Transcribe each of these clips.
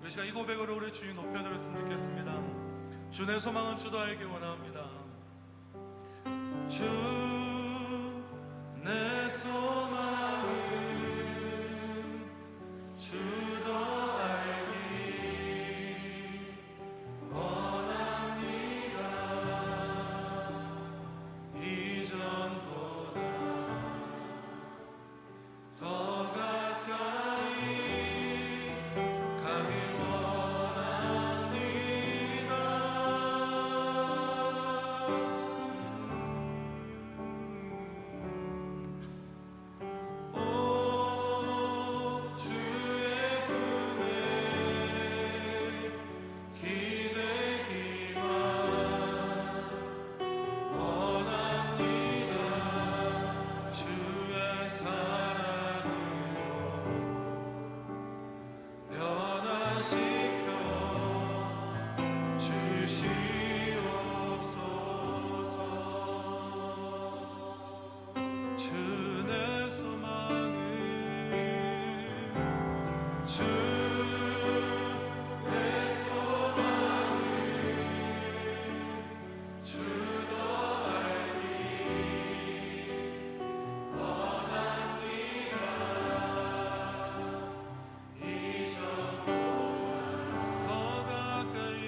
이 시간 이 고백으로 우리 주님 높여드렸으면 좋겠습니다. 주 내 소망은 주도 알기 원합니다. 주 내 소망은 주도 알기 원합니다. 이전보다 더 가까이 가길 원합니다. 오 주의 품에 기대기만 원합니다. 주의 사랑으로 변화시켜 주시옵소서. 주 내 소망은 주 내 소망은 주도 알기 원합니다. 이전보다 더 가까이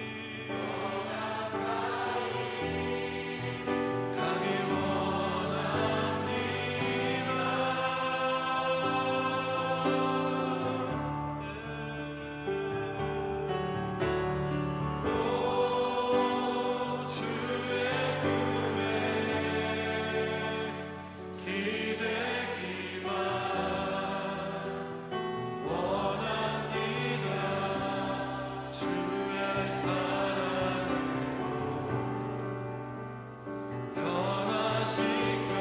가길 원합니다. 오 주의 품에 기대기만 원합니다. 주의 사랑으로 변화시켜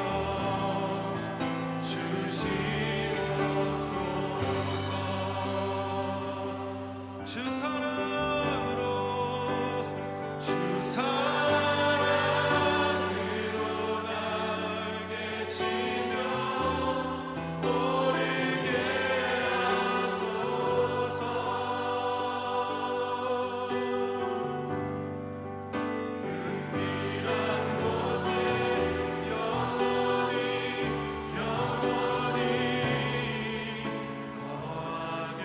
주시옵소서. 주 사랑으로 주 사랑으로 날개 치며 오르게 하소서. 은밀한 곳에 영원히 거하게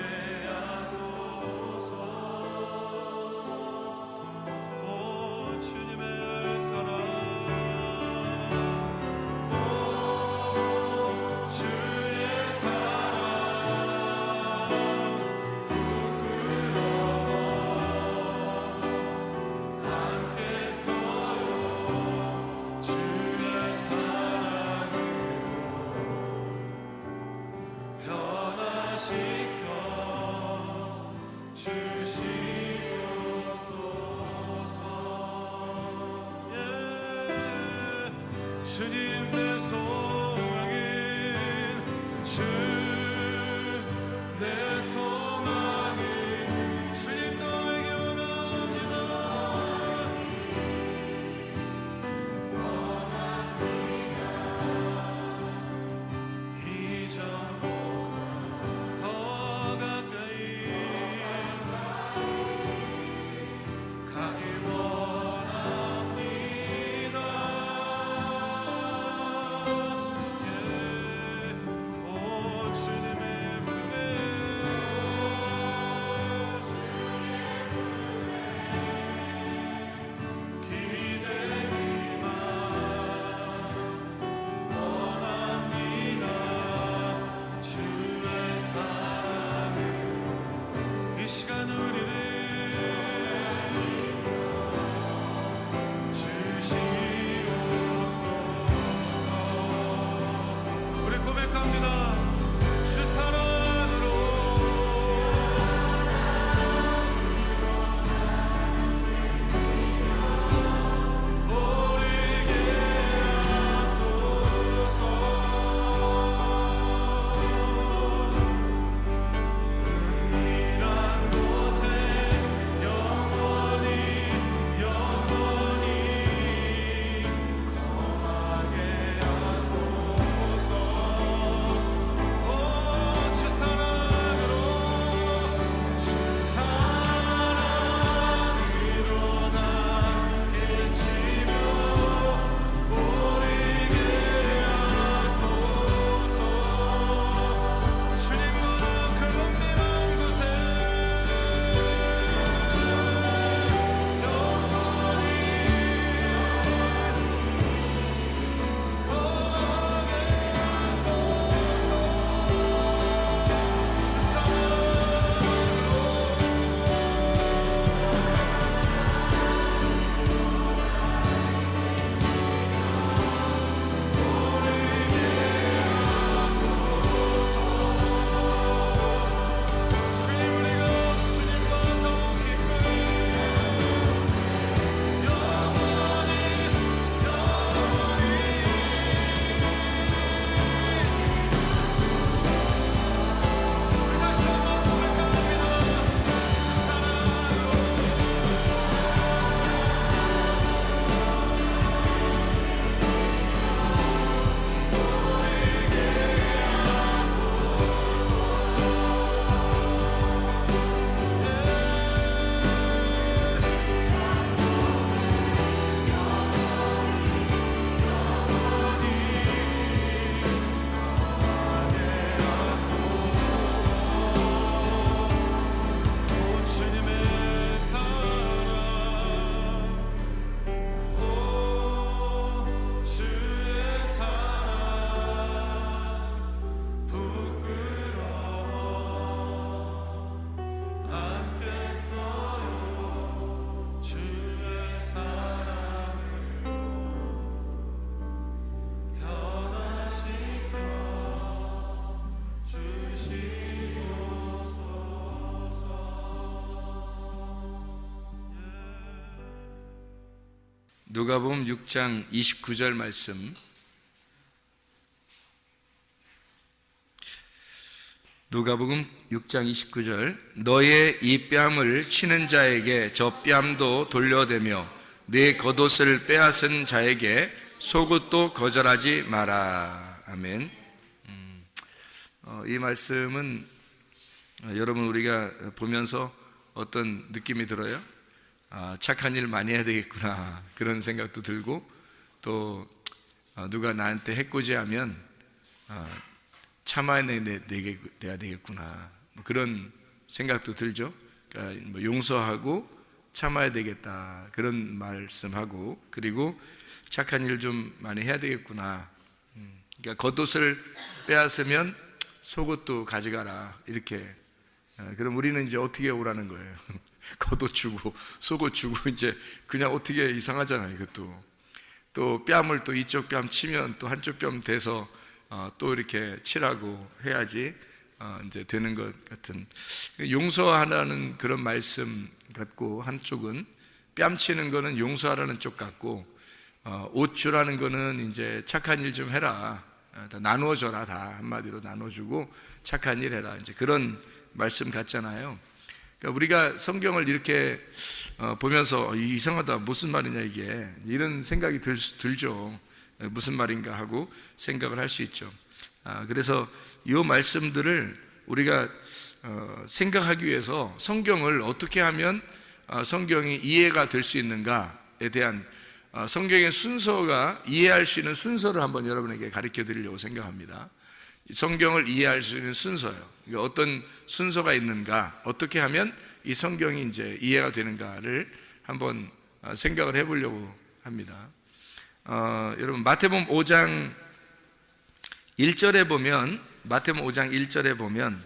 하소서. 오 주님의 사랑, 오 주의 사랑 부끄러워 않겠어요. 주의 사랑으로 변화시켜 주시옵소서. 예. 주님 내 소망은 주 내 소망은 주님 너에게 원합니다. 이전보다 더 가까이 가길 원합니다. 예. 오 주님의 품에 기대기만 원합니다. 주의 사랑으로 이 시간 우리를 주시옵소서. 우리 고백합니다. 주 사랑으로 오르게 하소서. 은밀한 곳에 영원히 거하게 하소서. 오 주 누가복음 6장 29절 말씀. 누가복음 6장 29절. 너의 이 뺨을 치는 자에게 저 뺨도 돌려대며 내 겉옷을 빼앗은 자에게 속옷도 거절하지 마라. 아멘. 이 말씀은 여러분 우리가 보면서 어떤 느낌이 들어요? 착한 일 많이 해야 되겠구나 그런 생각도 들고, 또 누가 나한테 해코지하면 참아내야 되겠구나 그런 생각도 들죠. 그러니까 용서하고 참아야 되겠다 그런 말씀하고, 그리고 착한 일 좀 많이 해야 되겠구나. 그러니까 겉옷을 빼앗으면 속옷도 가져가라 이렇게. 그럼 우리는 이제 어떻게 오라는 거예요? 겉옷 주고 속옷 주고 이제 그냥 어떻게 이상하잖아요. 이것도 또 뺨을 또 이쪽 뺨 치면 또 한쪽 뺨 대서 또 이렇게 치라고 해야지 이제 되는 것 같은, 용서하라는 그런 말씀 같고, 한쪽은 뺨 치는 거는 용서하라는 쪽 같고, 옷 주라는 거는 이제 착한 일 좀 해라, 다 나누어줘라, 다 한마디로 나눠주고 착한 일 해라, 이제 그런 말씀 같잖아요. 그러니까 우리가 성경을 이렇게 보면서 이상하다, 무슨 말이냐 이게, 이런 생각이 들죠. 무슨 말인가 하고 생각을 할 수 있죠. 그래서 이 말씀들을 우리가 생각하기 위해서 성경을 어떻게 하면 성경이 이해가 될 수 있는가에 대한 성경의 순서가 이해할 수 있는 순서를 한번 여러분에게 가르쳐 드리려고 생각합니다. 성경을 이해할 수 있는 순서요. 그러니까 어떤 순서가 있는가, 어떻게 하면 이 성경이 이제 이해가 되는가를 한번 생각을 해보려고 합니다. 여러분 마태복음 5장 1절에 보면, 마태복음 5장 1절에 보면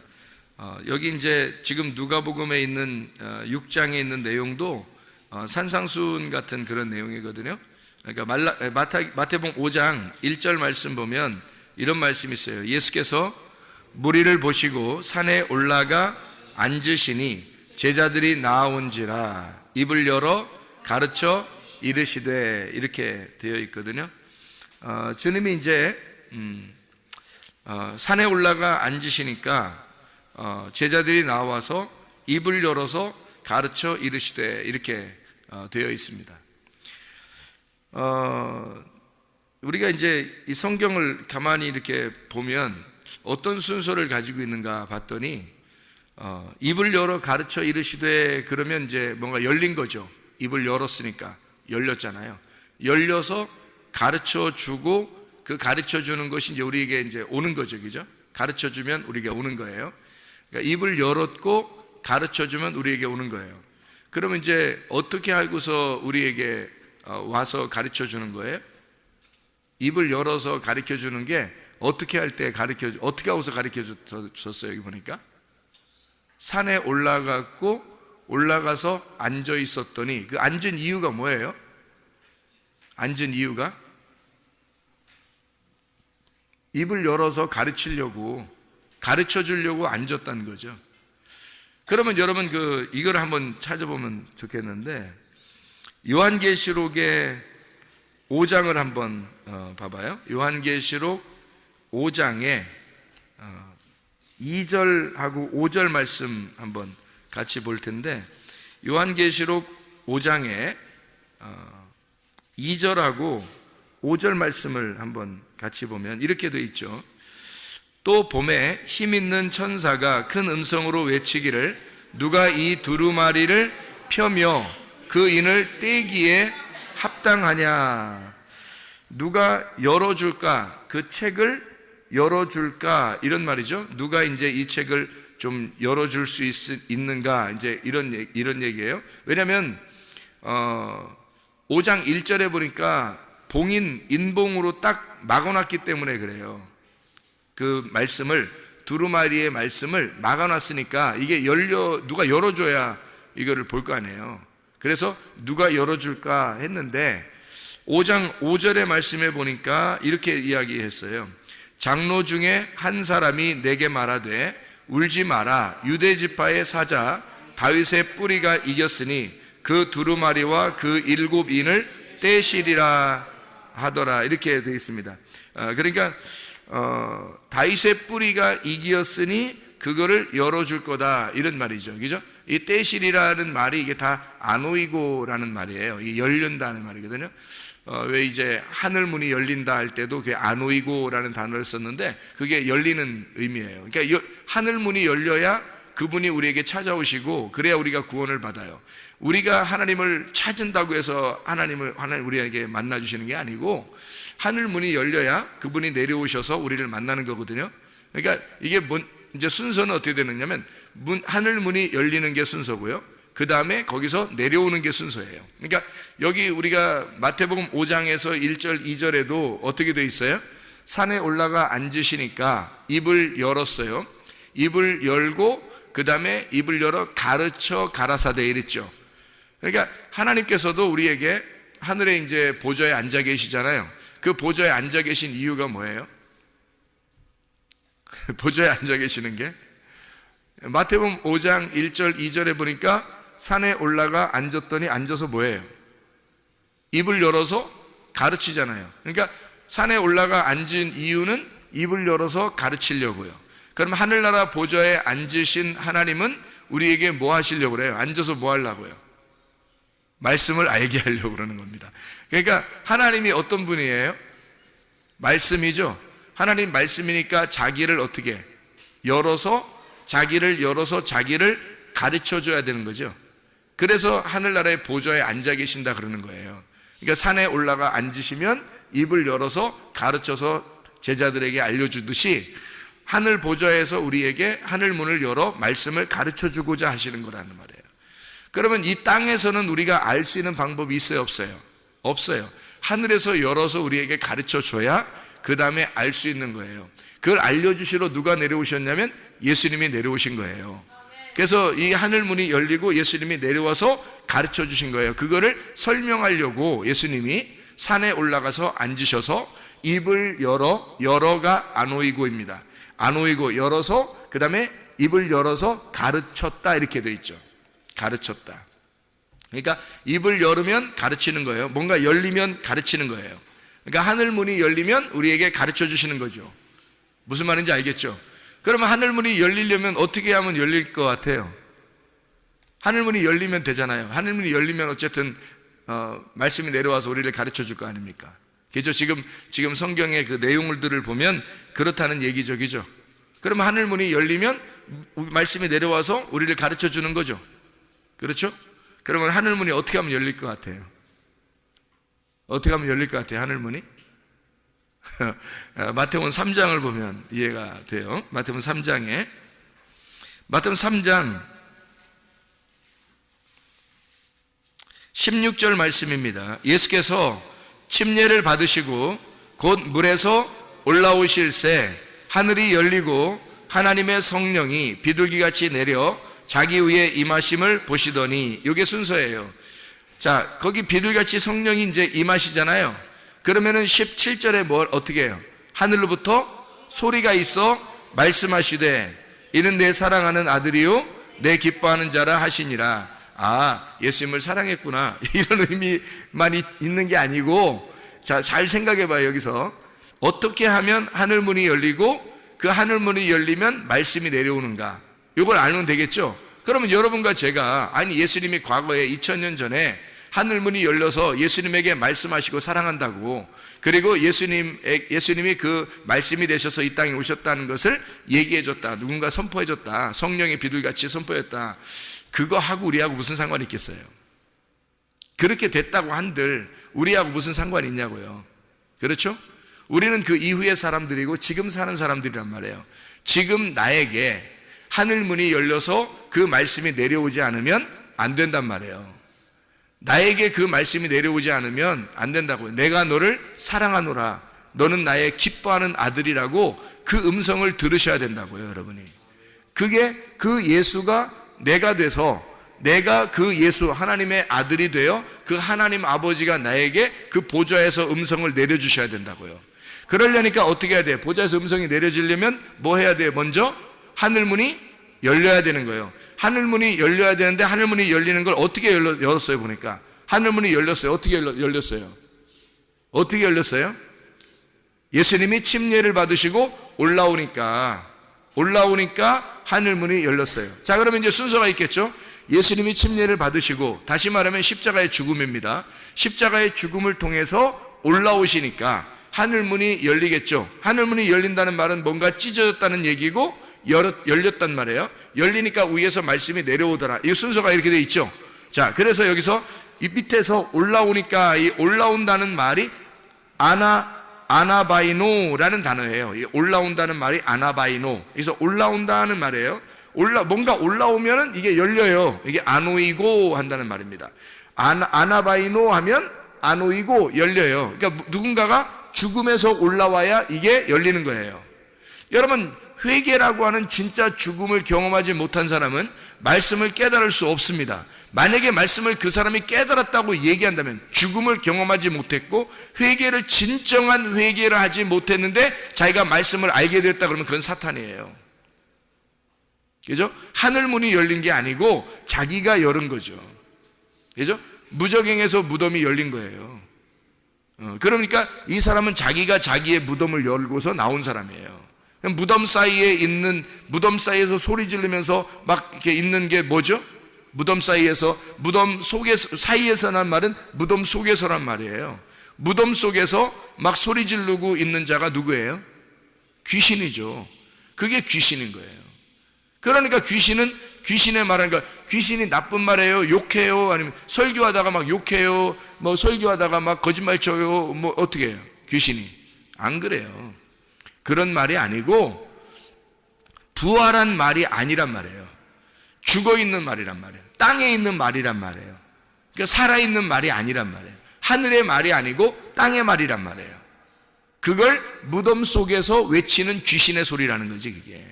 여기 이제 지금 누가복음에 있는 6장에 있는 내용도 산상수훈 같은 그런 내용이거든요. 그러니까 마태복음 5장 1절 말씀 보면 이런 말씀이 있어요. 예수께서 무리를 보시고 산에 올라가 앉으시니 제자들이 나아온지라 입을 열어 가르쳐 이르시되, 이렇게 되어 있거든요. 주님이 이제 산에 올라가 앉으시니까 제자들이 나와서 입을 열어서 가르쳐 이르시되, 이렇게 되어 있습니다. 우리가 이제 이 성경을 가만히 이렇게 보면 어떤 순서를 가지고 있는가 봤더니 입을 열어 가르쳐 이르시되, 그러면 이제 뭔가 열린 거죠. 입을 열었으니까 열렸잖아요. 열려서 가르쳐 주고, 그 가르쳐 주는 것이 이제 우리에게 이제 오는 거죠. 그죠? 가르쳐 주면 우리에게 오는 거예요. 그러니까 입을 열었고 가르쳐 주면 우리에게 오는 거예요. 그러면 이제 어떻게 하고서 우리에게 와서 가르쳐 주는 거예요? 입을 열어서 가르쳐 주는 게 어떻게 할 때 어떻게 하고서 가르쳐 줬어요? 여기 보니까 산에 올라가서 앉아 있었더니, 그 앉은 이유가 뭐예요? 앉은 이유가 입을 열어서 가르치려고, 가르쳐 주려고 앉았다는 거죠. 그러면 여러분 이걸 한번 찾아보면 좋겠는데, 요한계시록의 5장을 한번 봐봐요. 요한계시록 5장에 2절하고 5절 말씀 한번 같이 볼 텐데, 요한계시록 5장에 2절하고 5절 말씀을 한번 같이 보면 이렇게 돼 있죠. 또 봄에 힘있는 천사가 큰 음성으로 외치기를, 누가 이 두루마리를 펴며 그 인을 떼기에 합당하냐. 누가 열어줄까? 그 책을 열어줄까? 이런 말이죠. 누가 이제 이 책을 좀 열어줄 수 있는가? 이제 이런 얘기예요. 왜냐하면 5장 1절에 보니까 인봉으로 딱 막아놨기 때문에 그래요. 그 말씀을, 두루마리의 말씀을 막아놨으니까 이게 누가 열어줘야 이거를 볼 거 아니에요. 그래서 누가 열어줄까 했는데 5장 5절의 말씀에 보니까 이렇게 이야기했어요. 장로 중에 한 사람이 내게 말하되 울지 마라. 유대 지파의 사자 다윗의 뿌리가 이겼으니 그 두루마리와 그 7인을 떼시리라 하더라 이렇게 되어 있습니다. 그러니까 다윗의 뿌리가 이기었으니 그거를 열어줄 거다 이런 말이죠. 그죠? 이 떼시리라는 말이 이게 다 아노이고라는 말이에요. 이 열린다는 말이거든요. 왜 이제 하늘 문이 열린다 할 때도 그 아노이고라는 단어를 썼는데 그게 열리는 의미예요. 그러니까 하늘 문이 열려야 그분이 우리에게 찾아오시고 그래야 우리가 구원을 받아요. 우리가 하나님을 찾은다고 해서 하나님 우리에게 만나 주시는 게 아니고 하늘 문이 열려야 그분이 내려오셔서 우리를 만나는 거거든요. 그러니까 이게 이제 순서는 어떻게 되느냐면 하늘 문이 열리는 게 순서고요. 그 다음에 거기서 내려오는 게 순서예요. 그러니까 여기 우리가 마태복음 5장에서 1절 2절에도 어떻게 돼 있어요? 산에 올라가 앉으시니까 입을 열었어요. 입을 열고 그 다음에 입을 열어 가르쳐 가라사대 이랬죠. 그러니까 하나님께서도 우리에게 하늘에 이제 보좌에 앉아 계시잖아요. 그 보좌에 앉아 계신 이유가 뭐예요? 보좌에 앉아 계시는 게 마태복음 5장 1절 2절에 보니까 산에 올라가 앉았더니 앉아서 뭐예요? 입을 열어서 가르치잖아요. 그러니까 산에 올라가 앉은 이유는 입을 열어서 가르치려고요. 그럼 하늘나라 보좌에 앉으신 하나님은 우리에게 뭐 하시려고 그래요? 앉아서 뭐 하려고요? 말씀을 알게 하려고 그러는 겁니다. 그러니까 하나님이 어떤 분이에요? 말씀이죠. 하나님 말씀이니까 자기를 어떻게 자기를 가르쳐 줘야 되는 거죠. 그래서 하늘나라의 보좌에 앉아 계신다 그러는 거예요. 그러니까 산에 올라가 앉으시면 입을 열어서 가르쳐서 제자들에게 알려주듯이 하늘 보좌에서 우리에게 하늘 문을 열어 말씀을 가르쳐 주고자 하시는 거라는 말이에요. 그러면 이 땅에서는 우리가 알 수 있는 방법이 있어요, 없어요? 없어요. 하늘에서 열어서 우리에게 가르쳐 줘야 그 다음에 알 수 있는 거예요. 그걸 알려주시러 누가 내려오셨냐면 예수님이 내려오신 거예요. 그래서 이 하늘 문이 열리고 예수님이 내려와서 가르쳐 주신 거예요. 그거를 설명하려고 예수님이 산에 올라가서 앉으셔서 입을 열어가 아노이고입니다. 아노이고 열어서 그 다음에 입을 열어서 가르쳤다 이렇게 돼 있죠. 가르쳤다. 그러니까 입을 열으면 가르치는 거예요. 뭔가 열리면 가르치는 거예요. 그러니까 하늘 문이 열리면 우리에게 가르쳐 주시는 거죠. 무슨 말인지 알겠죠? 그러면 하늘 문이 열리려면 어떻게 하면 열릴 것 같아요? 하늘 문이 열리면 되잖아요. 하늘 문이 열리면 어쨌든 말씀이 내려와서 우리를 가르쳐 줄 거 아닙니까? 그죠? 지금 성경의 그 내용들을 보면 그렇다는 얘기죠. 그죠? 그러면 하늘 문이 열리면 말씀이 내려와서 우리를 가르쳐 주는 거죠. 그렇죠? 그러면 하늘 문이 어떻게 하면 열릴 것 같아요? 어떻게 하면 열릴 것 같아요? 하늘 문이? 마태복음 3장을 보면 이해가 돼요. 마태복음 3장 16절 말씀입니다. 예수께서 침례를 받으시고 곧 물에서 올라오실새 하늘이 열리고 하나님의 성령이 비둘기같이 내려 자기 위에 임하심을 보시더니 이게 순서예요. 자, 거기 비둘기같이 성령이 이제 임하시잖아요. 그러면은 17절에 뭘 어떻게 해요? 하늘로부터 소리가 있어 말씀하시되 이는 내 사랑하는 아들이요 내 기뻐하는 자라 하시니라. 아, 예수님을 사랑했구나 이런 의미만 있는 게 아니고, 자, 잘 생각해 봐요. 여기서 어떻게 하면 하늘 문이 열리고 그 하늘 문이 열리면 말씀이 내려오는가, 이걸 알면 되겠죠. 그러면 여러분과 제가, 아니 예수님이 과거에 2000년 전에 하늘 문이 열려서 예수님에게 말씀하시고 사랑한다고, 그리고 예수님이 그 말씀이 되셔서 이 땅에 오셨다는 것을 얘기해 줬다, 누군가 선포해 줬다, 성령의 비둘같이 선포했다. 그거 하고 우리하고 무슨 상관이 있겠어요? 그렇게 됐다고 한들 우리하고 무슨 상관이 있냐고요. 그렇죠? 우리는 그 이후의 사람들이고 지금 사는 사람들이란 말이에요. 지금 나에게 하늘 문이 열려서 그 말씀이 내려오지 않으면 안 된단 말이에요. 나에게 그 말씀이 내려오지 않으면 안 된다고요. 내가 너를 사랑하노라, 너는 나의 기뻐하는 아들이라고 그 음성을 들으셔야 된다고요, 여러분이. 그게 그 예수가 내가 돼서, 내가 그 예수 하나님의 아들이 되어 그 하나님 아버지가 나에게 그 보좌에서 음성을 내려주셔야 된다고요. 그러려니까 어떻게 해야 돼요? 보좌에서 음성이 내려지려면 뭐 해야 돼요? 먼저 하늘문이 열려야 되는 거예요. 하늘문이 열려야 되는데 하늘문이 열리는 걸 어떻게 열었어요? 보니까 하늘문이 열렸어요. 어떻게 열렸어요? 어떻게 열렸어요? 예수님이 침례를 받으시고 올라오니까 하늘문이 열렸어요. 자, 그러면 이제 순서가 있겠죠? 예수님이 침례를 받으시고, 다시 말하면 십자가의 죽음입니다. 십자가의 죽음을 통해서 올라오시니까 하늘문이 열리겠죠. 하늘문이 열린다는 말은 뭔가 찢어졌다는 얘기고 열렸단 말이에요. 열리니까 위에서 말씀이 내려오더라. 이 순서가 이렇게 돼 있죠. 자, 그래서 여기서 이 밑에서 올라오니까, 이 올라온다는 말이 아나바이노라는 단어예요. 이 올라온다는 말이 아나바이노. 그래서 올라온다는 말이에요. 뭔가 올라오면은 이게 열려요. 이게 아노이고 한다는 말입니다. 아나바이노 하면 아노이고 열려요. 그러니까 누군가가 죽음에서 올라와야 이게 열리는 거예요. 여러분, 회개라고 하는 진짜 죽음을 경험하지 못한 사람은 말씀을 깨달을 수 없습니다. 만약에 말씀을 그 사람이 깨달았다고 얘기한다면, 죽음을 경험하지 못했고 회개를, 진정한 회개를 하지 못했는데 자기가 말씀을 알게 됐다 그러면 그건 사탄이에요. 그죠? 하늘문이 열린 게 아니고 자기가 열은 거죠. 그죠? 무적행에서 무덤이 열린 거예요. 그러니까 이 사람은 자기가 자기의 무덤을 열고서 나온 사람이에요. 무덤 사이에서 소리 지르면서 막 이렇게 있는 게 뭐죠? 무덤 사이에서, 사이에서란 말은 무덤 속에서란 말이에요. 무덤 속에서 막 소리 지르고 있는 자가 누구예요? 귀신이죠. 그게 귀신인 거예요. 그러니까 귀신의 말하는 거, 귀신이 나쁜 말이에요, 욕해요, 아니면 설교하다가 막 욕해요, 뭐 설교하다가 막 거짓말 쳐요, 뭐 어떻게 해요? 귀신이. 안 그래요. 그런 말이 아니고 부활한 말이 아니란 말이에요. 죽어있는 말이란 말이에요. 땅에 있는 말이란 말이에요. 그러니까 살아있는 말이 아니란 말이에요. 하늘의 말이 아니고 땅의 말이란 말이에요. 그걸 무덤 속에서 외치는 귀신의 소리라는 거지, 그게.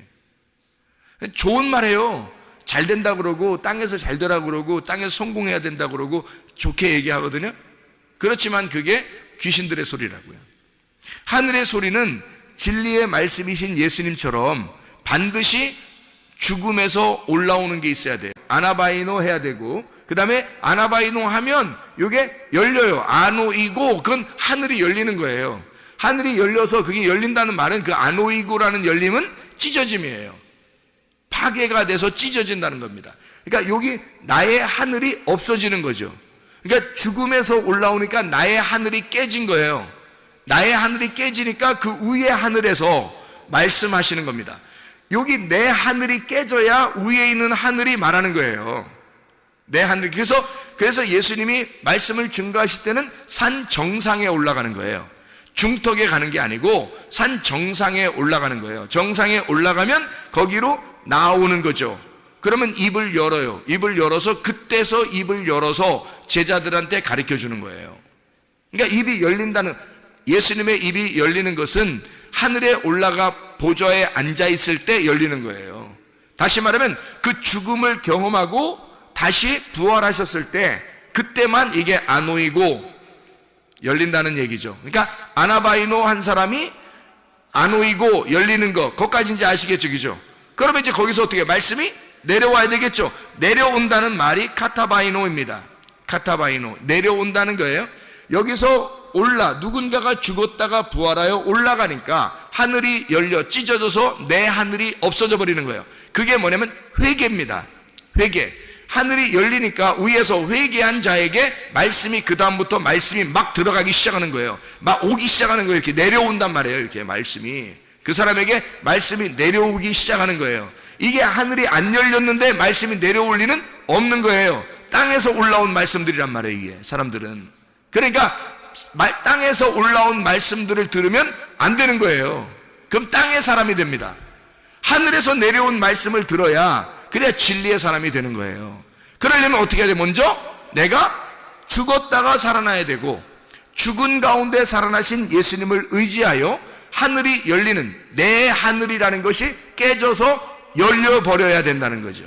좋은 말이에요. 잘 된다 그러고, 땅에서 잘 되라 그러고, 땅에서 성공해야 된다 그러고 좋게 얘기하거든요. 그렇지만 그게 귀신들의 소리라고요. 하늘의 소리는 진리의 말씀이신 예수님처럼 반드시 죽음에서 올라오는 게 있어야 돼요. 아나바이노 해야 되고, 그 다음에 아나바이노 하면 이게 열려요. 아노이고, 그건 하늘이 열리는 거예요. 하늘이 열려서, 그게 열린다는 말은 그 아노이고라는 열림은 찢어짐이에요. 파괴가 돼서 찢어진다는 겁니다. 그러니까 여기 나의 하늘이 없어지는 거죠. 그러니까 죽음에서 올라오니까 나의 하늘이 깨진 거예요. 나의 하늘이 깨지니까 그 위의 하늘에서 말씀하시는 겁니다. 여기 내 하늘이 깨져야 위에 있는 하늘이 말하는 거예요. 내 하늘. 그래서 예수님이 말씀을 증거하실 때는 산 정상에 올라가는 거예요. 중턱에 가는 게 아니고 산 정상에 올라가는 거예요. 정상에 올라가면 거기로 나오는 거죠. 그러면 입을 열어요. 입을 열어서, 그때서 입을 열어서 제자들한테 가르쳐 주는 거예요. 그러니까 입이 열린다는, 예수님의 입이 열리는 것은 하늘에 올라가 보좌에 앉아 있을 때 열리는 거예요. 다시 말하면 그 죽음을 경험하고 다시 부활하셨을 때, 그때만 이게 아노이고 열린다는 얘기죠. 그러니까 아나바이노 한 사람이 아노이고 열리는 거, 그것까지 이제 아시겠죠, 그죠? 그러면 이제 거기서 어떻게 말씀이 내려와야 되겠죠. 내려온다는 말이 카타바이노입니다. 카타바이노, 내려온다는 거예요. 여기서 누군가가 죽었다가 부활하여 올라가니까 하늘이 열려 찢어져서 내 하늘이 없어져 버리는 거예요. 그게 뭐냐면 회개입니다. 회개. 하늘이 열리니까 위에서 회개한 자에게 말씀이, 그 다음부터 말씀이 막 들어가기 시작하는 거예요. 막 오기 시작하는 거예요. 이렇게 내려온단 말이에요. 이렇게 말씀이 그 사람에게 말씀이 내려오기 시작하는 거예요. 이게 하늘이 안 열렸는데 말씀이 내려올 리는 없는 거예요. 땅에서 올라온 말씀들이란 말이에요, 이게. 사람들은. 그러니까 땅에서 올라온 말씀들을 들으면 안 되는 거예요. 그럼 땅의 사람이 됩니다. 하늘에서 내려온 말씀을 들어야, 그래야 진리의 사람이 되는 거예요. 그러려면 어떻게 해야 돼? 먼저 내가 죽었다가 살아나야 되고, 죽은 가운데 살아나신 예수님을 의지하여 하늘이 열리는, 내 하늘이라는 것이 깨져서 열려버려야 된다는 거죠.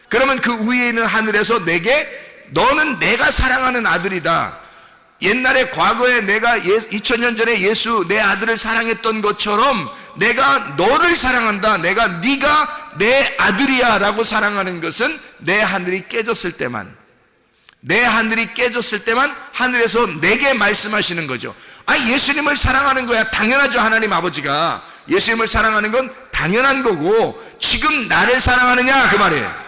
그러면 그 위에 있는 하늘에서 내게, 너는 내가 사랑하는 아들이다. 옛날에 과거에 내가 2000년 전에 예수 내 아들을 사랑했던 것처럼 내가 너를 사랑한다. 네가 내 아들이야 라고 사랑하는 것은 내 하늘이 깨졌을 때만, 내 하늘이 깨졌을 때만 하늘에서 내게 말씀하시는 거죠. 예수님을 사랑하는 거야. 당연하죠. 하나님 아버지가 예수님을 사랑하는 건 당연한 거고, 지금 나를 사랑하느냐 그 말이에요.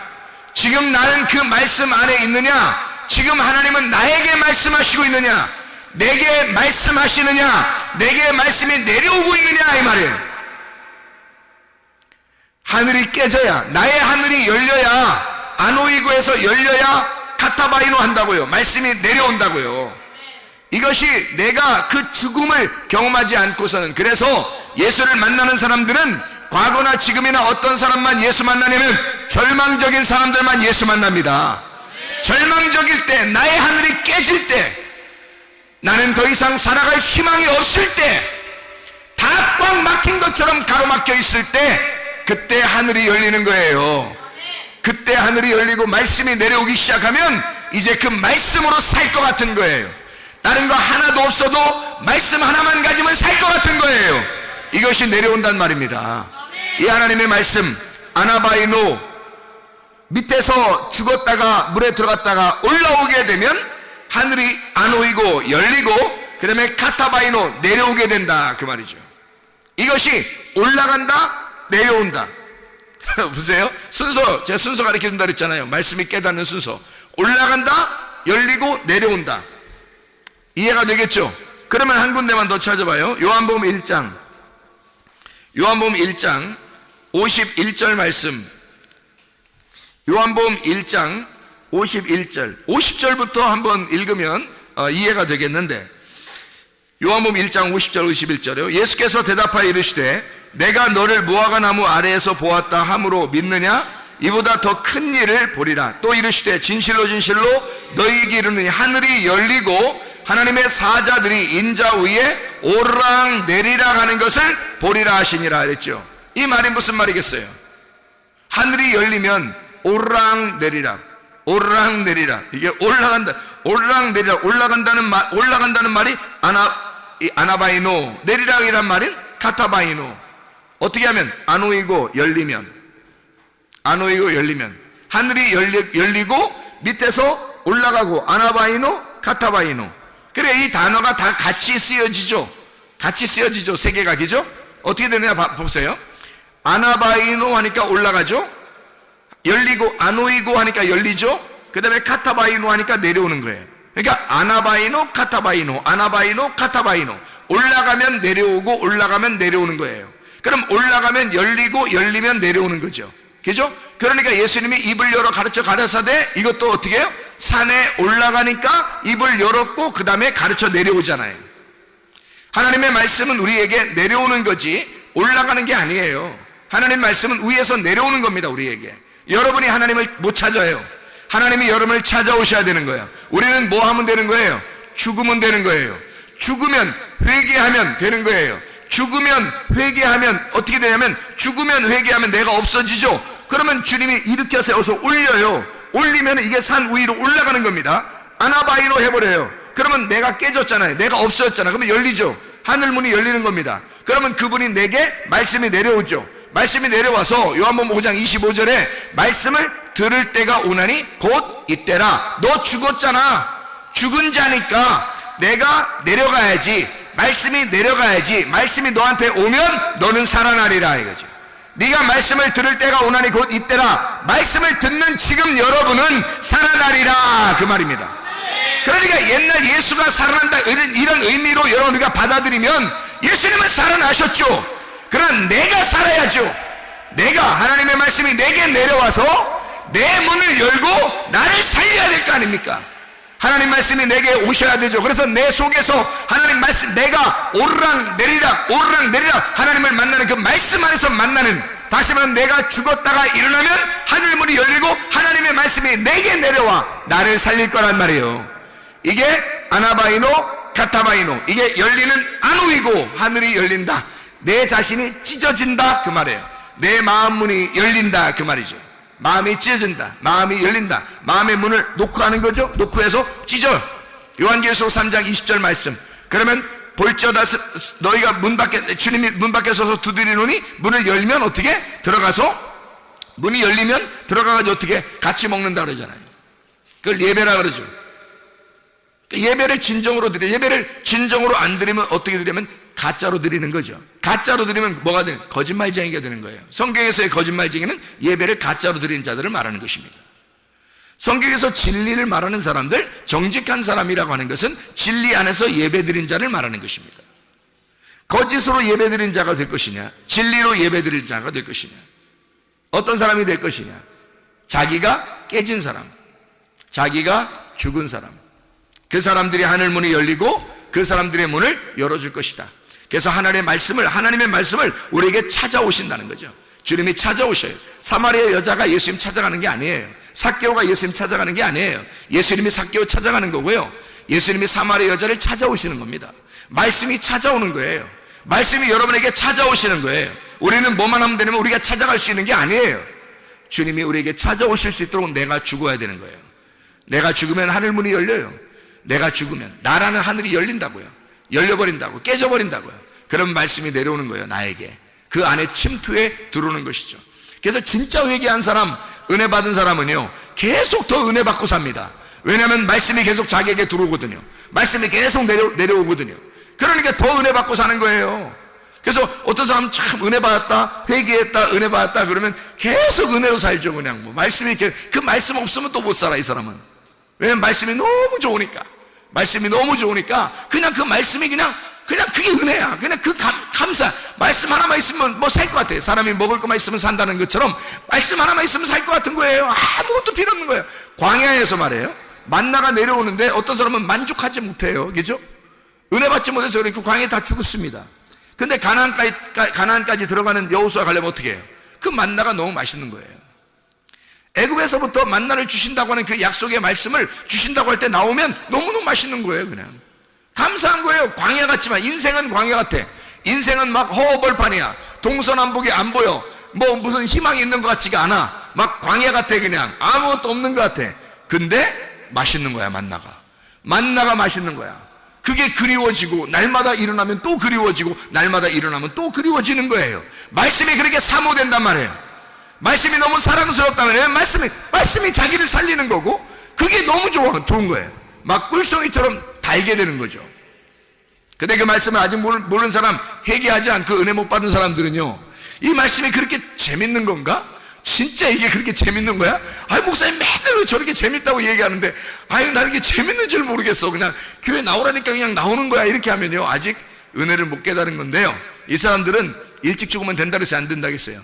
지금 나는 그 말씀 안에 있느냐, 지금 하나님은 나에게 말씀하시고 있느냐, 내게 말씀하시느냐, 내게 말씀이 내려오고 있느냐 이 말이에요. 하늘이 깨져야, 나의 하늘이 열려야, 아노이고에서 열려야 카타바이노 한다고요. 말씀이 내려온다고요. 이것이 내가 그 죽음을 경험하지 않고서는, 그래서 예수를 만나는 사람들은 과거나 지금이나 어떤 사람만 예수 만나냐면 절망적인 사람들만 예수 만납니다. 절망적일 때, 나의 하늘이 깨질 때, 나는 더 이상 살아갈 희망이 없을 때, 다 꽉 막힌 것처럼 가로막혀 있을 때, 그때 하늘이 열리는 거예요. 그때 하늘이 열리고 말씀이 내려오기 시작하면 이제 그 말씀으로 살 것 같은 거예요. 다른 거 하나도 없어도 말씀 하나만 가지면 살 것 같은 거예요. 이것이 내려온단 말입니다. 이 하나님의 말씀, 아나바이노, 밑에서 죽었다가 물에 들어갔다가 올라오게 되면 하늘이 아노이고 열리고, 그 다음에 카타바이노 내려오게 된다 그 말이죠. 이것이 올라간다, 내려온다. 보세요. 순서, 제가 순서 가르쳐 준다 그랬잖아요. 말씀이 깨닫는 순서. 올라간다, 열리고 내려온다. 이해가 되겠죠? 그러면 한 군데만 더 찾아봐요. 요한복음 1장 51절 말씀. 요한복음 1장 51절 50절부터 한번 읽으면 이해가 되겠는데, 요한복음 1장 50절 51절이요. 예수께서 대답하여 이르시되 내가 너를 무화과 나무 아래에서 보았다 함으로 믿느냐? 이보다 더 큰 일을 보리라. 또 이르시되 진실로 진실로 너희에게 이르노니 하늘이 열리고 하나님의 사자들이 인자 위에 오르락 내리락 하는 것을 보리라 하시니라 그랬죠. 이 말이 무슨 말이겠어요? 하늘이 열리면 오르락 내리락, 오르락 내리락, 이게 올라간다, 오르락 내리락, 올라간다는 말이 아나바이노, 내리락이란 말은 카타바이노. 어떻게 하면 아노이고 열리면, 아노이고 열리면 하늘이 열리고 밑에서 올라가고, 아나바이노, 카타바이노. 그래, 이 단어가 다 같이 쓰여지죠. 같이 쓰여지죠. 세 개가, 그죠? 어떻게 되느냐 보세요. 아나바이노 하니까 올라가죠. 열리고, 아노이고 하니까 열리죠. 그 다음에 카타바이노 하니까 내려오는 거예요. 그러니까 아나바이노, 카타바이노, 아나바이노, 카타바이노. 올라가면 내려오고, 올라가면 내려오는 거예요. 그럼 올라가면 열리고, 열리면 내려오는 거죠. 그죠? 그러니까 예수님이 입을 열어 가르쳐 가라사대, 이것도 어떻게 해요? 산에 올라가니까 입을 열었고 그 다음에 가르쳐 내려오잖아요. 하나님의 말씀은 우리에게 내려오는 거지 올라가는 게 아니에요. 하나님 말씀은 위에서 내려오는 겁니다. 우리에게. 여러분이 하나님을 못 찾아요. 하나님이 여러분을 찾아오셔야 되는 거예요. 우리는 뭐 하면 되는 거예요? 죽으면 되는 거예요. 죽으면 회개하면 되는 거예요. 죽으면 회개하면 어떻게 되냐면, 죽으면 회개하면 내가 없어지죠. 그러면 주님이 일으켜 세워서 올려요. 올리면 이게 산 위로 올라가는 겁니다. 아나바이로 해버려요. 그러면 내가 깨졌잖아요. 내가 없어졌잖아요. 그러면 열리죠. 하늘문이 열리는 겁니다. 그러면 그분이 내게 말씀이 내려오죠. 말씀이 내려와서 요한복음 5장 25절에 말씀을 들을 때가 오나니 곧 이때라. 너 죽었잖아. 죽은 자니까 내가 내려가야지. 말씀이 내려가야지. 말씀이 너한테 오면 너는 살아나리라 이거죠. 네가 말씀을 들을 때가 오나니 곧 이때라. 말씀을 듣는 지금 여러분은 살아나리라 그 말입니다. 그러니까 옛날 예수가 살아난다 이런 의미로 여러분이 받아들이면 예수님은 살아나셨죠. 그러나 내가 살아야죠. 내가, 하나님의 말씀이 내게 내려와서 내 문을 열고 나를 살려야 될 거 아닙니까? 하나님 말씀이 내게 오셔야 되죠. 그래서 내 속에서 하나님 말씀, 내가 오르락 내리락 하나님을 만나는 그 말씀 안에서 만나는, 다시 말하면 내가 죽었다가 일어나면 하늘문이 열리고 하나님의 말씀이 내게 내려와 나를 살릴 거란 말이에요. 이게 아나바이노, 카타바이노. 이게 열리는 아노이고 하늘이 열린다. 내 자신이 찢어진다 그 말이에요. 내 마음 문이 열린다 그 말이죠. 마음이 찢어진다, 마음이 열린다. 마음의 문을 놓고 하는 거죠. 놓고 해서 찢어요. 요한계시록 3장 20절 말씀. 그러면 볼지어다 너희가 문 밖에, 주님이 문 밖에 서서 두드리노니 문을 열면 어떻게? 들어가서, 문이 열리면 들어가가지고 어떻게? 같이 먹는다 그러잖아요. 그걸 예배라 그러죠. 예배를 진정으로 드려. 예배를 진정으로 안 드리면 어떻게 드리면 가짜로 드리는 거죠. 가짜로 드리면 뭐가 되는? 거짓말쟁이가 되는 거예요. 성경에서의 거짓말쟁이는 예배를 가짜로 드리는 자들을 말하는 것입니다. 성경에서 진리를 말하는 사람들, 정직한 사람이라고 하는 것은 진리 안에서 예배 드린 자를 말하는 것입니다. 거짓으로 예배 드린 자가 될 것이냐, 진리로 예배 드린 자가 될 것이냐, 어떤 사람이 될 것이냐, 자기가 깨진 사람, 자기가 죽은 사람, 그 사람들이 하늘 문이 열리고 그 사람들의 문을 열어줄 것이다. 그래서 하나님의 말씀을 우리에게 찾아오신다는 거죠. 주님이 찾아오셔요. 사마리아 여자가 예수님 찾아가는 게 아니에요. 삭개오가 예수님 찾아가는 게 아니에요. 예수님이 삭개오 찾아가는 거고요. 예수님이 사마리아 여자를 찾아오시는 겁니다. 말씀이 찾아오는 거예요. 말씀이 여러분에게 찾아오시는 거예요. 우리는 뭐만 하면 되냐면 우리가 찾아갈 수 있는 게 아니에요. 주님이 우리에게 찾아오실 수 있도록 내가 죽어야 되는 거예요. 내가 죽으면 하늘문이 열려요. 내가 죽으면 나라는 하늘이 열린다고요. 열려버린다고, 깨져버린다고요. 그런 말씀이 내려오는 거예요. 나에게 그 안에 침투해 들어오는 것이죠. 그래서 진짜 회개한 사람, 은혜 받은 사람은요 계속 더 은혜 받고 삽니다. 왜냐하면 말씀이 계속 자기에게 들어오거든요. 말씀이 계속 내려오거든요. 그러니까 더 은혜 받고 사는 거예요. 그래서 어떤 사람은 참 은혜 받았다, 회개했다, 은혜 받았다 그러면 계속 은혜로 살죠. 그냥 뭐 말씀이 이렇게, 그 말씀 없으면 또 못 살아 이 사람은. 왜냐면 말씀이 너무 좋으니까. 말씀이 너무 좋으니까 그냥 그 말씀이 그냥 그게 은혜야. 그냥 그 감사. 말씀 하나만 있으면 뭐 살 것 같아요. 사람이 먹을 것만 있으면 산다는 것처럼 말씀 하나만 있으면 살 것 같은 거예요. 아무것도 필요 없는 거예요. 광야에서 말이에요, 만나가 내려오는데 어떤 사람은 만족하지 못해요. 그죠? 은혜 받지 못해서 그 광야에 다 죽었습니다. 근데 가나안까지 들어가는 여호수아 가려면 어떻게 해요? 그 만나가 너무 맛있는 거예요. 애굽에서부터 만나를 주신다고 하는 그 약속의 말씀을 주신다고 할 때 나오면 너무너무 맛있는 거예요. 그냥 감사한 거예요. 광야 같지만 인생은 광야 같아. 인생은 막 허허벌판이야. 동서남북이 안 보여. 뭐 무슨 희망이 있는 것 같지가 않아. 막 광야 같아. 그냥 아무것도 없는 것 같아. 근데 맛있는 거야. 만나가 맛있는 거야. 그게 그리워지고 날마다 일어나면 또 그리워지고 날마다 일어나면 또 그리워지는 거예요. 말씀이 그렇게 사모된단 말이에요. 말씀이 너무 사랑스럽다면 말씀이 자기를 살리는 거고 그게 너무 좋은 거예요. 막 꿀송이처럼 달게 되는 거죠. 근데 그 말씀을 아직 모르는 사람, 회개하지 않고 은혜 못 받은 사람들은요, 이 말씀이 그렇게 재밌는 건가? 진짜 이게 그렇게 재밌는 거야? 아유, 목사님 맨날 저렇게 재밌다고 얘기하는데 아유, 나는 이게 재밌는 줄 모르겠어. 그냥 교회 나오라니까 그냥 나오는 거야. 이렇게 하면요 아직 은혜를 못 깨달은 건데요, 이 사람들은 일찍 죽으면 된다 그랬어요? 안 된다 그랬어요?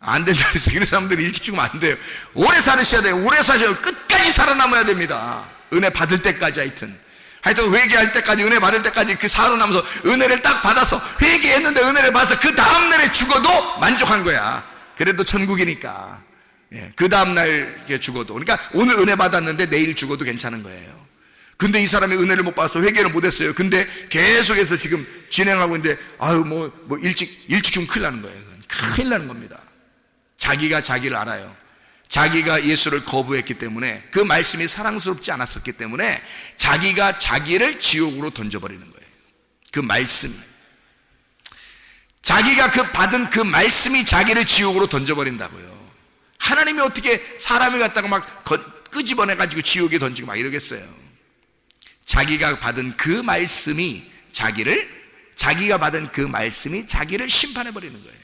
안 된다 그랬어요. 이런 사람들은 일찍 죽으면 안 돼요. 오래 살으셔야 돼요. 오래 사셔야 끝까지 살아남아야 됩니다. 은혜 받을 때까지. 하여튼 회개할 때까지, 은혜 받을 때까지 그 살아남아서 은혜를 딱 받아서 회개했는데 은혜를 받아서 그 다음날에 죽어도 만족한 거야. 그래도 천국이니까. 그 다음날 죽어도, 그러니까 오늘 은혜 받았는데 내일 죽어도 괜찮은 거예요. 근데 이 사람이 은혜를 못 받아서 회개를 못 했어요. 근데 계속해서 지금 진행하고 있는데 아유 뭐 일찍 죽으면 큰일 나는 거예요. 큰일 나는 겁니다. 자기가 자기를 알아요. 자기가 예수를 거부했기 때문에, 그 말씀이 사랑스럽지 않았었기 때문에 자기가 자기를 지옥으로 던져버리는 거예요. 그 말씀이, 자기가 받은 그 말씀이 자기를 지옥으로 던져버린다고요. 하나님이 어떻게 사람을 갖다가 막 끄집어내가지고 지옥에 던지고 막 이러겠어요. 자기가 받은 그 말씀이 자기가 받은 그 말씀이 자기를 심판해버리는 거예요.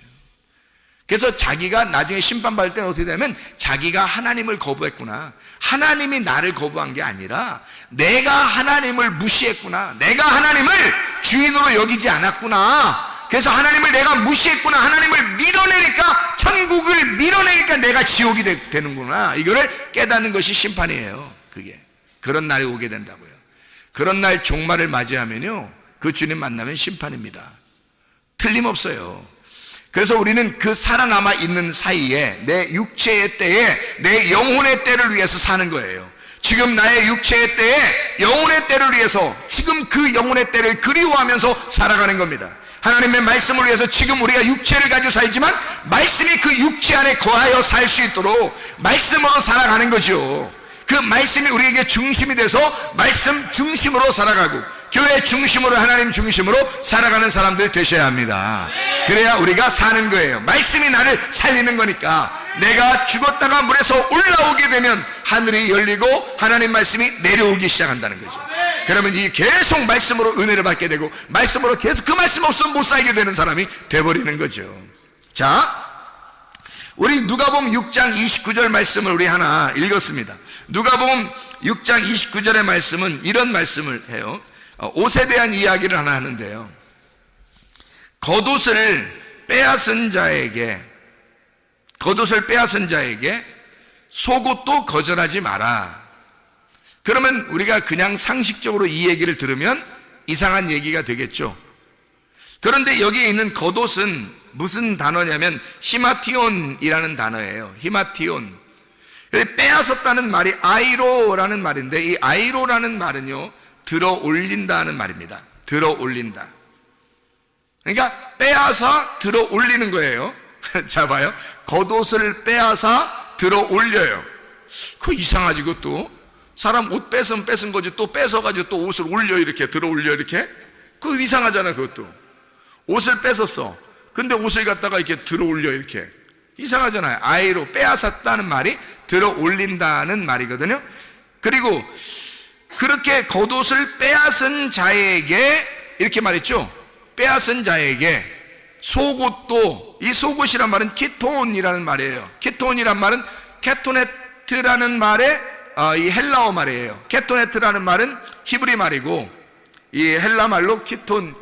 그래서 자기가 나중에 심판받을 때는 어떻게 되냐면, 자기가 하나님을 거부했구나, 하나님이 나를 거부한 게 아니라 내가 하나님을 무시했구나, 내가 하나님을 주인으로 여기지 않았구나, 그래서 하나님을 내가 무시했구나, 하나님을 밀어내니까, 천국을 밀어내니까 내가 지옥이 되는구나, 이거를 깨닫는 것이 심판이에요. 그게 그런 날이 오게 된다고요. 그런 날 종말을 맞이하면요, 그 주님 만나면 심판입니다. 틀림없어요. 그래서 우리는 그 살아남아 있는 사이에 내 육체의 때에 내 영혼의 때를 위해서 사는 거예요. 지금 나의 육체의 때에 영혼의 때를 위해서 지금 그 영혼의 때를 그리워하면서 살아가는 겁니다. 하나님의 말씀을 위해서 지금 우리가 육체를 가지고 살지만 말씀이 그 육체 안에 거하여 살 수 있도록 말씀으로 살아가는 거죠. 그 말씀이 우리에게 중심이 돼서 말씀 중심으로 살아가고 교회 중심으로, 하나님 중심으로 살아가는 사람들 되셔야 합니다. 그래야 우리가 사는 거예요. 말씀이 나를 살리는 거니까. 내가 죽었다가 물에서 올라오게 되면 하늘이 열리고 하나님 말씀이 내려오기 시작한다는 거죠. 그러면 이 계속 말씀으로 은혜를 받게 되고 말씀으로 계속 그 말씀 없으면 못 살게 되는 사람이 돼버리는 거죠. 자, 우리 누가복음 6장 29절 말씀을 우리 하나 읽었습니다. 누가복음 6장 29절의 말씀은 이런 말씀을 해요. 옷에 대한 이야기를 하나 하는데요. 겉옷을 빼앗은 자에게 속옷도 거절하지 마라. 그러면 우리가 그냥 상식적으로 이 얘기를 들으면 이상한 얘기가 되겠죠. 그런데 여기에 있는 겉옷은 무슨 단어냐면 히마티온이라는 단어예요. 히마티온. 빼앗았다는 말이 아이로라는 말인데, 이 아이로라는 말은요, 들어 올린다는 말입니다. 들어 올린다. 그러니까 빼앗아 들어 올리는 거예요. 자, 봐요. 겉옷을 빼앗아 들어 올려요. 그거 이상하지, 그것도. 사람 옷 뺏으면 뺏은 거지, 또 뺏어가지고 또 옷을 올려, 이렇게 들어 올려, 이렇게. 그거 이상하잖아, 그것도. 옷을 뺏었어. 근데 옷을 갖다가 이렇게 들어 올려, 이렇게. 이상하잖아요. 아이로, 빼앗았다는 말이 들어 올린다는 말이거든요. 그리고 그렇게 겉옷을 빼앗은 자에게, 이렇게 말했죠. 빼앗은 자에게 속옷도, 이 속옷이란 말은 키톤이라는 말이에요. 키톤이란 말은 케토네트라는 말의 이 헬라어 말이에요. 케토네트라는 말은 히브리 말이고, 이 헬라 말로 키톤,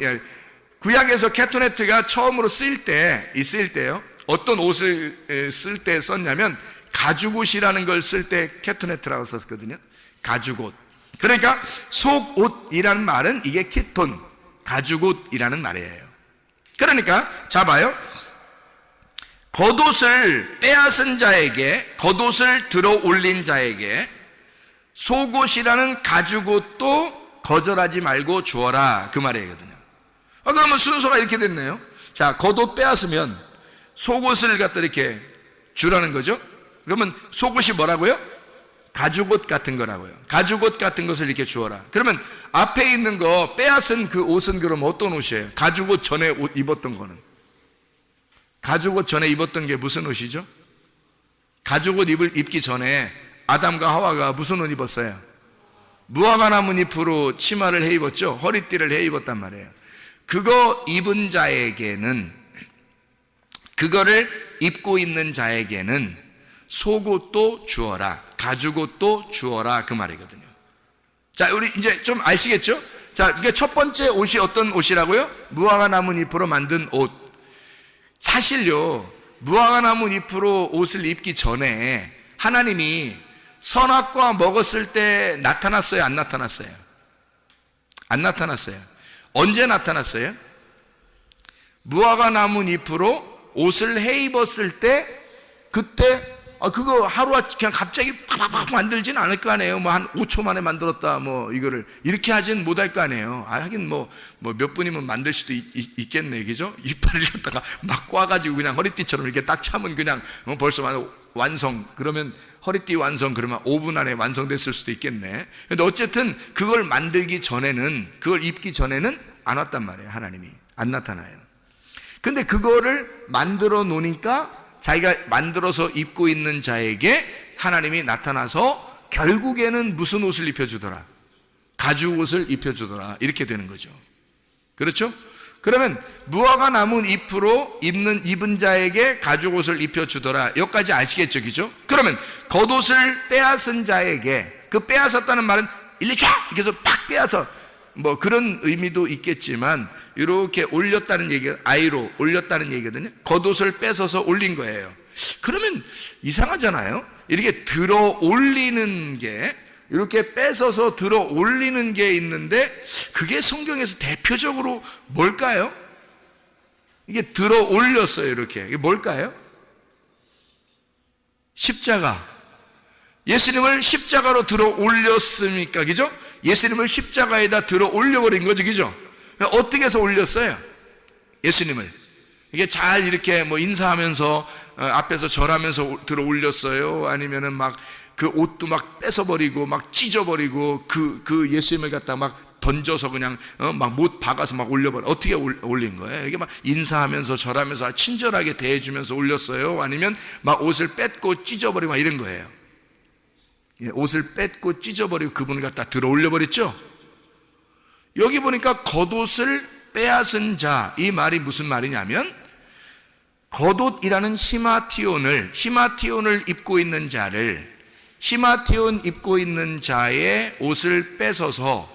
구약에서 케토네트가 처음으로 쓰일 때요, 어떤 옷을 쓸 때 썼냐면 가죽옷이라는 걸 쓸 때 케토네트라고 썼거든요. 가죽옷. 그러니까 속옷이라는 말은 이게 키톤, 가죽옷이라는 말이에요. 그러니까 자, 봐요. 겉옷을 빼앗은 자에게, 겉옷을 들어 올린 자에게 속옷이라는 가죽옷도 거절하지 말고 주어라, 그 말이거든요. 그러면 순서가 이렇게 됐네요. 자, 겉옷 빼앗으면 속옷을 갖다 이렇게 주라는 거죠. 그러면 속옷이 뭐라고요? 가죽옷 같은 거라고요. 가죽옷 같은 것을 이렇게 주어라. 그러면 앞에 있는 거 빼앗은 그 옷은 그럼 어떤 옷이에요? 가죽옷 전에 입었던 거는, 가죽옷 전에 입었던 게 무슨 옷이죠? 가죽옷 입기 전에 아담과 하와가 무슨 옷 입었어요? 무화과 나무 잎으로 치마를 해 입었죠. 허리띠를 해 입었단 말이에요. 그거 입은 자에게는, 그거를 입고 있는 자에게는 속옷도 주어라, 가죽옷도 주어라, 그 말이거든요. 자, 우리 이제 좀 아시겠죠? 자, 이게 첫 번째 옷이 어떤 옷이라고요? 무화과 나무 잎으로 만든 옷. 사실요, 무화과 나무 잎으로 옷을 입기 전에 하나님이 선악과 먹었을 때 나타났어요, 안 나타났어요? 안 나타났어요. 언제 나타났어요? 무화과 나무 잎으로 옷을 해 입었을 때, 그때 그거 하루아 그냥 갑자기 팍팍팍 만들진 않을 거 아니에요. 뭐 한 5초 만에 만들었다, 뭐 이거를 이렇게 못할 거 아니에요. 하긴 뭐 몇 분이면 만들 수도 있겠네, 그죠? 이빨을 갖다가 막 꽈가지고 그냥 허리띠처럼 이렇게 딱 차면 그냥 벌써 완성. 그러면 허리띠 완성, 그러면 5분 안에 완성됐을 수도 있겠네. 근데 어쨌든 그걸 만들기 전에는, 그걸 입기 전에는 안 왔단 말이에요. 하나님이 안 나타나요. 근데 그거를 만들어 놓으니까 자기가 만들어서 입고 있는 자에게 하나님이 나타나서 결국에는 무슨 옷을 입혀주더라? 가죽옷을 입혀주더라. 이렇게 되는 거죠. 그렇죠? 그러면 무화과 나무 잎으로 입은 자에게 가죽옷을 입혀주더라. 여기까지 아시겠죠? 그죠? 그러면 겉옷을 빼앗은 자에게, 그 빼앗았다는 말은 일일이 쫙 이렇게 해서 팍 빼앗아, 뭐 그런 의미도 있겠지만 이렇게 올렸다는 얘기가, 아이로 올렸다는 얘기거든요. 겉옷을 뺏어서 올린 거예요. 그러면 이상하잖아요. 이렇게 들어 올리는 게, 이렇게 뺏어서 들어 올리는 게 있는데, 그게 성경에서 대표적으로 뭘까요? 이게 들어 올렸어요. 이렇게. 이게 뭘까요? 십자가. 예수님을 십자가로 들어 올렸습니까? 그죠? 예수님을 십자가에다 들어 올려버린 거죠. 그죠? 어떻게 해서 올렸어요? 예수님을. 이게 잘 이렇게 뭐 인사하면서 앞에서 절하면서 들어 올렸어요? 아니면은 막 그 옷도 막 뺏어버리고 막 찢어버리고 그 예수님을 갖다 막 던져서 그냥 막 못 박아서 막 올려버려. 어떻게 올린 거예요? 이게 막 인사하면서 절하면서 친절하게 대해주면서 올렸어요? 아니면 막 옷을 뺏고 찢어버리고 막 이런 거예요? 옷을 뺏고 찢어버리고 그분을 갖다 들어 올려버렸죠? 여기 보니까 겉옷을 빼앗은 자, 이 말이 무슨 말이냐면 겉옷이라는 히마티온을 입고 있는 자를, 히마티온 입고 있는 자의 옷을 뺏어서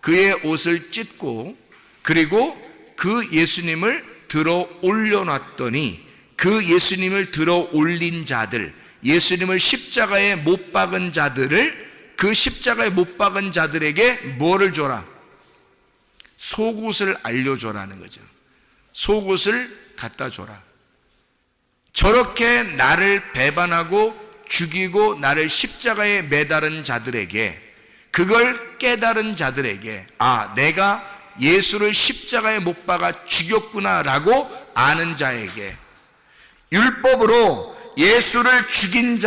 그의 옷을 찢고, 그리고 그 예수님을 들어 올려놨더니 그 예수님을 들어 올린 자들, 예수님을 십자가에 못 박은 자들을, 그 십자가에 못 박은 자들에게 뭐를 줘라? 속옷을 알려줘라는 거죠. 속옷을 갖다 줘라. 저렇게 나를 배반하고 죽이고 나를 십자가에 매달은 자들에게, 그걸 깨달은 자들에게, 아, 내가 예수를 십자가에 못 박아 죽였구나 라고 아는 자에게, 율법으로 예수를 죽인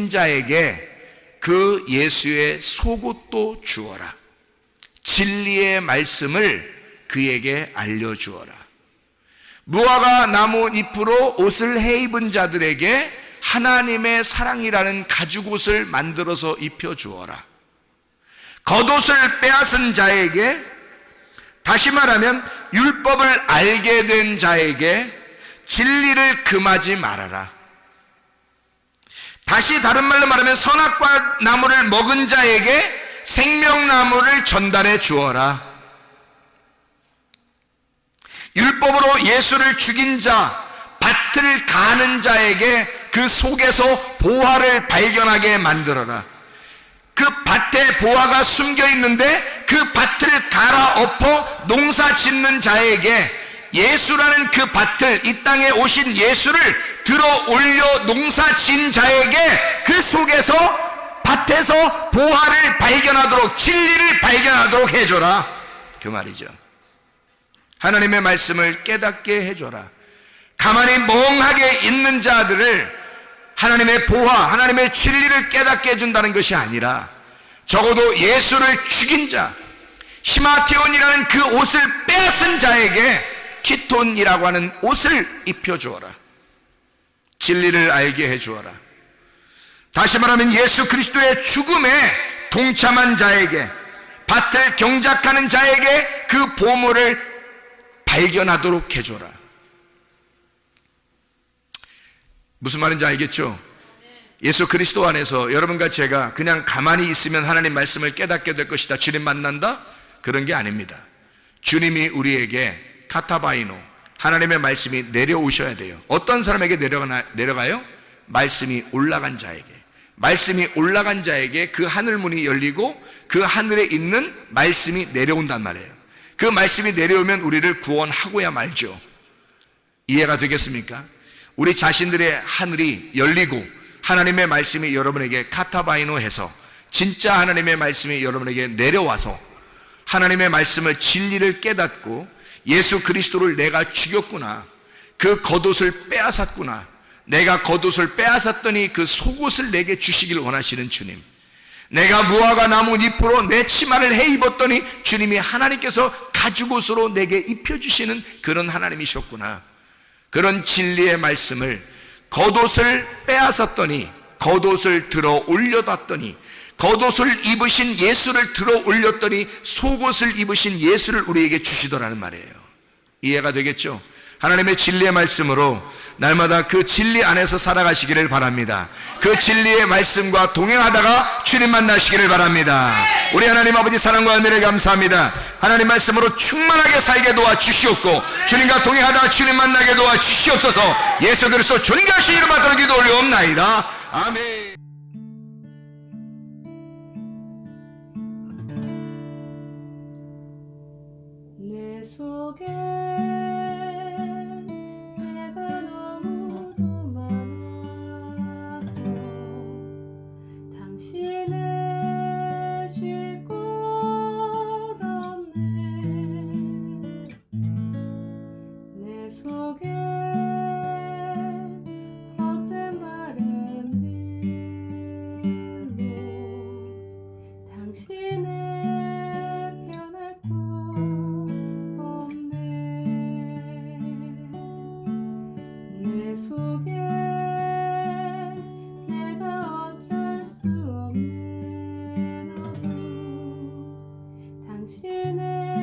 자에게 그 예수의 속옷도 주어라. 진리의 말씀을 그에게 알려주어라. 무화과 나무 잎으로 옷을 해 입은 자들에게 하나님의 사랑이라는 가죽옷을 만들어서 입혀주어라. 겉옷을 빼앗은 자에게, 다시 말하면 율법을 알게 된 자에게 진리를 금하지 말아라. 다시 다른 말로 말하면 선악과 나무를 먹은 자에게 생명나무를 전달해 주어라. 율법으로 예수를 죽인 자, 밭을 가는 자에게 그 속에서 보화를 발견하게 만들어라. 그 밭에 보화가 숨겨 있는데 그 밭을 갈아엎어 농사 짓는 자에게 예수라는 그 밭을, 이 땅에 오신 예수를 들어 올려 농사 지은 자에게 그 속에서 밭에서 보화를 발견하도록, 진리를 발견하도록 해줘라, 그 말이죠. 하나님의 말씀을 깨닫게 해줘라. 가만히 멍하게 있는 자들을 하나님의 보화, 하나님의 진리를 깨닫게 해준다는 것이 아니라 적어도 예수를 죽인 자, 히마티온이라는 그 옷을 빼앗은 자에게 키톤이라고 하는 옷을 입혀주어라. 진리를 알게 해주어라. 다시 말하면 예수 그리스도의 죽음에 동참한 자에게, 밭을 경작하는 자에게 그 보물을 발견하도록 해줘라. 무슨 말인지 알겠죠? 예수 그리스도 안에서 여러분과 제가 그냥 가만히 있으면 하나님 말씀을 깨닫게 될 것이다, 주님 만난다, 그런 게 아닙니다. 주님이 우리에게 카타바이노, 하나님의 말씀이 내려오셔야 돼요. 어떤 사람에게 내려가요? 말씀이 올라간 자에게. 말씀이 올라간 자에게 그 하늘문이 열리고 그 하늘에 있는 말씀이 내려온단 말이에요. 그 말씀이 내려오면 우리를 구원하고야 말죠. 이해가 되겠습니까? 우리 자신들의 하늘이 열리고 하나님의 말씀이 여러분에게 카타바이노 해서 진짜 하나님의 말씀이 여러분에게 내려와서 하나님의 말씀을, 진리를 깨닫고 예수 그리스도를 내가 죽였구나, 그 겉옷을 빼앗았구나, 내가 겉옷을 빼앗았더니 그 속옷을 내게 주시길 원하시는 주님, 내가 무화과 나무 잎으로 내 치마를 해 입었더니 주님이 하나님께서 가죽옷으로 내게 입혀주시는 그런 하나님이셨구나, 그런 진리의 말씀을, 겉옷을 빼앗았더니 겉옷을 들어 올려놨더니, 겉옷을 입으신 예수를 들어 올렸더니 속옷을 입으신 예수를 우리에게 주시더라는 말이에요. 이해가 되겠죠? 하나님의 진리의 말씀으로 날마다 그 진리 안에서 살아가시기를 바랍니다. 그 진리의 말씀과 동행하다가 주님 만나시기를 바랍니다. 우리 하나님 아버지 사랑과 은혜를 감사합니다. 하나님 말씀으로 충만하게 살게 도와주시옵고 주님과 동행하다가 주님 만나게 도와주시옵소서. 예수 그리스도 존귀하신 이름 받들어 기도 올려옵나이다. 아멘. 내 속에 내가 너무도 많아서 당신을 쉴 곳 없네. 내 속에 헛된 바램들로 당신의 편할 곳 없네. 당신의